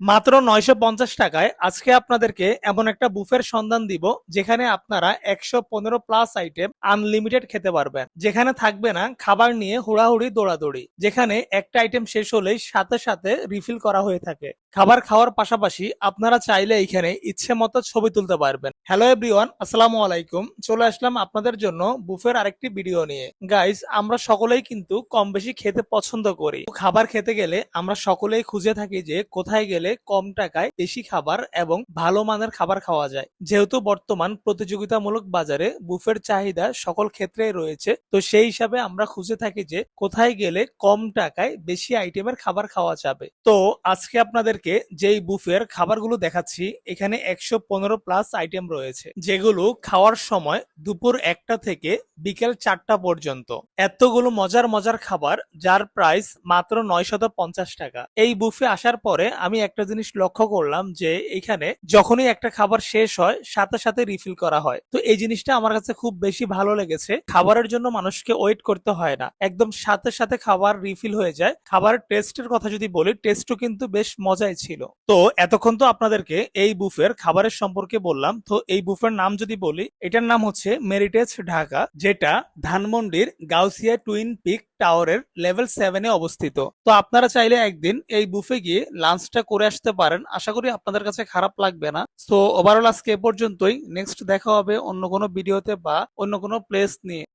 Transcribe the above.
মাত্র ৯৫০ টাকায় আজকে আপনাদেরকে এমন একটা বুফের সন্ধান দিব যেখানে আপনারা ১১৫ প্লাস আইটেম আনলিমিটেড খেতে পারবেন, যেখানে থাকবে না খাবার নিয়ে হুড়াহুড়ি দৌড়াদৌড়ি, যেখানে একটা আইটেম শেষ হলেই সাথে সাথে রিফিল করা হয়ে থাকে। খাবার খাওয়ার পাশাপাশি আপনারা চাইলে এখানে ইচ্ছে মতো ছবি তুলতে পারবেন। হ্যালো এভরিওয়ান, আসসালামু আলাইকুম। চলে আসলাম আপনাদের জন্য বুফের আরেকটি ভিডিও নিয়ে। গাইস, আমরা সকলেই কিন্তু কম বেশি খেতে পছন্দ করি। খাবার খেতে গেলে আমরা সকলেই খুঁজে থাকি যে কোথায় গেলে কম টাকায় বেশি খাবার এবং ভালো মানের খাবার খাওয়া যায়। যেহেতু বর্তমান প্রতিযোগিতামূলক বাজারে বুফের চাহিদা সকল ক্ষেত্রেই রয়েছে, তো সেই হিসাবে আমরা খুঁজে থাকি যে কোথায় গেলে কম টাকায় বেশি আইটেমের খাবার খাওয়া যাবে। তো আজকে আপনাদেরকে যেই বুফের খাবারগুলো দেখাচ্ছি, এখানে ১১৫ প্লাস আইটেম রয়েছে, যেগুলো খাওয়ার সময় দুপুর ১টা থেকে বিকেল ৪টা পর্যন্ত। এতগুলো মজার মজার খাবার যার প্রাইস মাত্র ৯৫০ টাকা। এই বুফে আসার পরে আমি একটা জিনিস লক্ষ্য করলাম যে এখানে যখনই একটা খাবার শেষ হয় সাথে সাথে রিফিল করা হয়। তো এই জিনিসটা আমার কাছে খুব বেশি ভালো লেগেছে। খাবারের জন্য মানুষকে ওয়েট করতে হয় না, একদম সাথে সাথে খাবার রিফিল হয়ে যায়। খাবারের টেস্টের কথা যদি বলি, টেস্টও কিন্তু বেশ মজাই ছিল। তো এতক্ষণ তো আপনাদেরকে এই বুফের খাবারের সম্পর্কে বললাম। তো এই বুফের নাম যদি বলি, এটার নাম হচ্ছে মেরিটেজ ঢাকা, যেটা ধানমন্ডির গাউসিয়া টুইন পিক টাওয়ারের লেভেল 7-এ অবস্থিত। তো আপনারা চাইলে একদিন এই বুফে গিয়ে লাঞ্চটা করে আসতে পারেন। আশা করি আপনাদের কাছে খারাপ লাগবে না। তো ওভারঅল আজকে এ পর্যন্তই। নেক্সট দেখা হবে অন্য কোনো ভিডিওতে বা অন্য কোনো প্লেস নিয়ে।